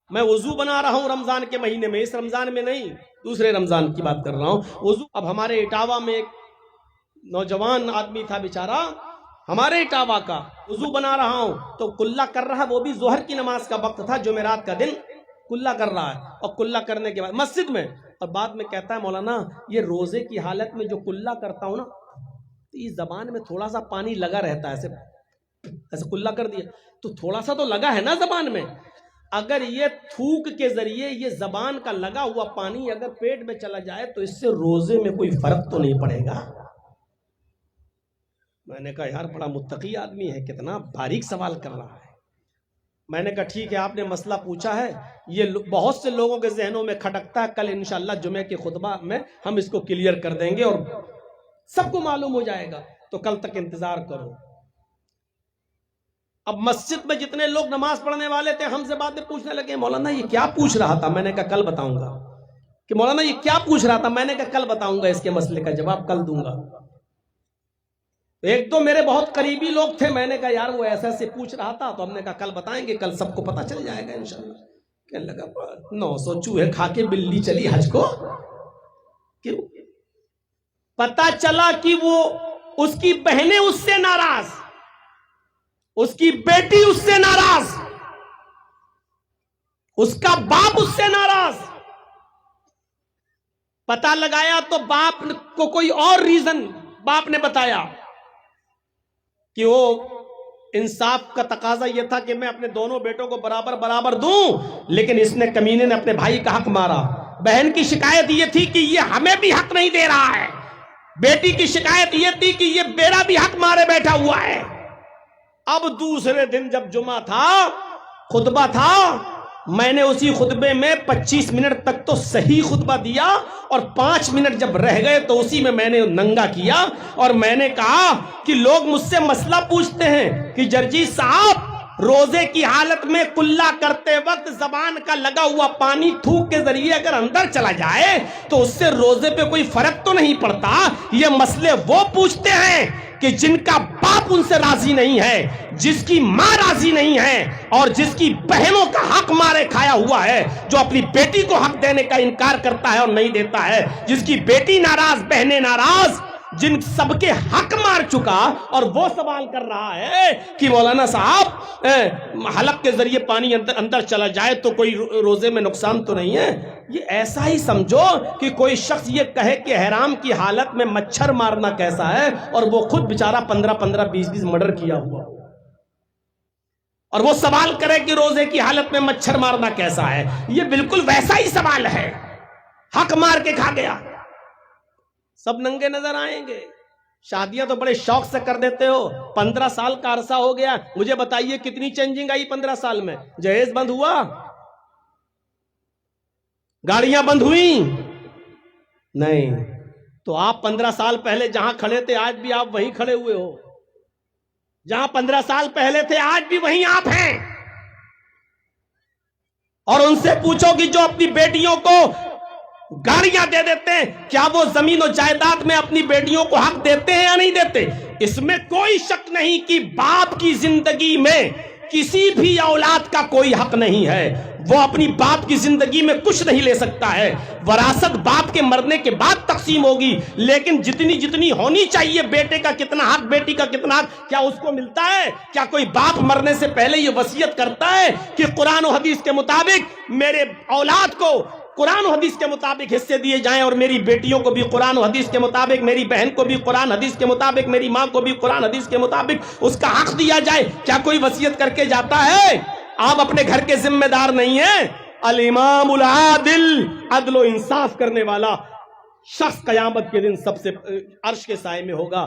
میں وضو بنا رہا ہوں رمضان کے مہینے میں، اس رمضان میں نہیں، دوسرے رمضان کی بات کر رہا ہوں وضو۔ اب ہمارے اٹاوا میں ایک نوجوان آدمی تھا بیچارہ، ہمارے اٹاوا کا، وضو بنا رہا ہوں تو کلا کر رہا، وہ بھی ظہر کی نماز کا وقت تھا، جمعرات کا دن، کلا کر رہا ہے، اور کلا کرنے کے بعد مسجد میں، اور بعد میں کہتا ہے مولانا یہ روزے کی حالت میں جو کلا کرتا ہوں نا، اس زبان میں تھوڑا سا پانی لگا رہتا ہے، ایسے کلا کر دیا تو تھوڑا سا تو لگا ہے نا زبان میں، اگر یہ تھوک کے ذریعے یہ زبان کا لگا ہوا پانی اگر پیٹ میں چلا جائے تو اس سے روزے میں کوئی فرق تو نہیں پڑے گا؟ میں نے کہا یار بڑا متقی آدمی ہے، کتنا باریک سوال کر رہا ہے۔ میں نے کہا ٹھیک ہے، آپ نے مسئلہ پوچھا ہے، یہ بہت سے لوگوں کے ذہنوں میں کھٹکتا ہے، کل انشاءاللہ جمعے کے خطبہ میں ہم اس کو کلیئر کر دیں گے اور سب کو معلوم ہو جائے گا، تو کل تک انتظار کرو۔ اب مسجد میں جتنے لوگ نماز پڑھنے والے تھے ہم سے باتیں پوچھنے لگے، مولانا یہ کیا پوچھ رہا تھا؟ میں نے کہا کل بتاؤں گا۔ کہ مولانا یہ کیا پوچھ رہا تھا؟ میں نے کہا کل بتاؤں گا، اس کے مسئلے کا جواب کل دوں گا۔ ایک تو میرے بہت قریبی لوگ تھے، میں نے کہا یار وہ ایسے ایسے پوچھ رہا تھا، تو ہم نے کہا کل بتائیں گے، کل سب کو پتہ چل جائے گا انشاءاللہ۔ کہنے لگا 900 چوہے کھا کے بلی چلی حج کو، کیوں؟ پتہ چلا کہ وہ اس کی بہنیں اس سے ناراض، اس کی بیٹی اس سے ناراض، اس کا باپ اس سے ناراض۔ پتہ لگایا تو باپ کو کوئی اور ریزن باپ نے بتایا کہ وہ انصاف کا تقاضا یہ تھا کہ میں اپنے دونوں بیٹوں کو برابر برابر دوں، لیکن اس نے کمینے نے اپنے بھائی کا حق مارا۔ بہن کی شکایت یہ تھی کہ یہ ہمیں بھی حق نہیں دے رہا ہے، بیٹی کی شکایت یہ تھی کہ یہ میرا بھی حق مارے بیٹھا ہوا ہے۔ اب دوسرے دن جب جمعہ تھا، خطبہ تھا، میں نے اسی خطبے میں 25 منٹ تک تو صحیح خطبہ دیا، اور 5 منٹ جب رہ گئے تو اسی میں نے ننگا کیا، اور میں نے کہا کہ لوگ مجھ سے مسئلہ پوچھتے ہیں کہ جرجی صاحب روزے کی حالت میں کلا کرتے وقت زبان کا لگا ہوا پانی تھوک کے ذریعے اگر اندر چلا جائے تو اس سے روزے پہ کوئی فرق تو نہیں پڑتا؟ یہ مسئلے وہ پوچھتے ہیں کہ جن کا باپ ان سے راضی نہیں ہے، جس کی ماں راضی نہیں ہے، اور جس کی بہنوں کا حق مارے کھایا ہوا ہے، جو اپنی بیٹی کو حق دینے کا انکار کرتا ہے اور نہیں دیتا ہے، جس کی بیٹی ناراض، بہنیں ناراض، جن سب کے حق مار چکا، اور وہ سوال کر رہا ہے کہ مولانا صاحب حلق کے ذریعے پانی اندر چلا جائے تو کوئی روزے میں نقصان تو نہیں ہے؟ یہ ایسا ہی سمجھو کہ کوئی شخص یہ کہے کہ احرام کی حالت میں مچھر مارنا کیسا ہے، اور وہ خود بیچارہ 15 20 مرڈر کیا ہوا، اور وہ سوال کرے کہ روزے کی حالت میں مچھر مارنا کیسا ہے۔ یہ بالکل ویسا ہی سوال ہے، حق مار کے کھا گیا۔ سب ننگے نظر آئیں گے۔ شادیاں تو بڑے شوق سے کر دیتے ہو، 15 سال کا عرصہ ہو گیا، مجھے بتائیے کتنی چینجنگ آئی 15 سال میں؟ جہیز بند ہوا؟ گاڑیاں بند ہوئیں؟ نہیں۔ تو آپ 15 سال پہلے جہاں کھڑے تھے آج بھی آپ وہیں کھڑے ہوئے ہو، جہاں 15 سال پہلے تھے آج بھی وہیں آپ ہیں۔ اور ان سے پوچھو کہ جو اپنی بیٹیوں کو گاڑیاں دے دیتے ہیں، کیا وہ زمین و جائیداد میں اپنی بیٹیوں کو حق دیتے ہیں یا نہیں دیتے؟ اس میں کوئی شک نہیں کہ باپ کی زندگی میں کسی بھی اولاد کا کوئی حق نہیں ہے، وہ اپنی باپ کی زندگی میں کچھ نہیں لے سکتا ہے۔ وراثت باپ کے مرنے کے بعد تقسیم ہوگی، لیکن جتنی ہونی چاہیے، بیٹے کا کتنا حق، بیٹی کا کتنا حق، کیا اس کو ملتا ہے؟ کیا کوئی باپ مرنے سے پہلے یہ وصیت کرتا ہے کہ قرآن و حدیث کے مطابق میرے اولاد کو قرآن و حدیث کے مطابق حصے دیے جائیں، اور میری بیٹیوں کو بھی قرآن و حدیث کے مطابق، میری بہن کو بھی قرآن حدیث کے مطابق، میری ماں کو بھی قرآن حدیث کے مطابق اس کا حق دیا جائے؟ کیا کوئی وصیت کر کے جاتا ہے؟ آپ اپنے گھر کے ذمہ دار نہیں ہیں۔ الامام العادل، عدل و انصاف کرنے والا شخص قیامت کے دن سب سے عرش کے سائے میں ہوگا۔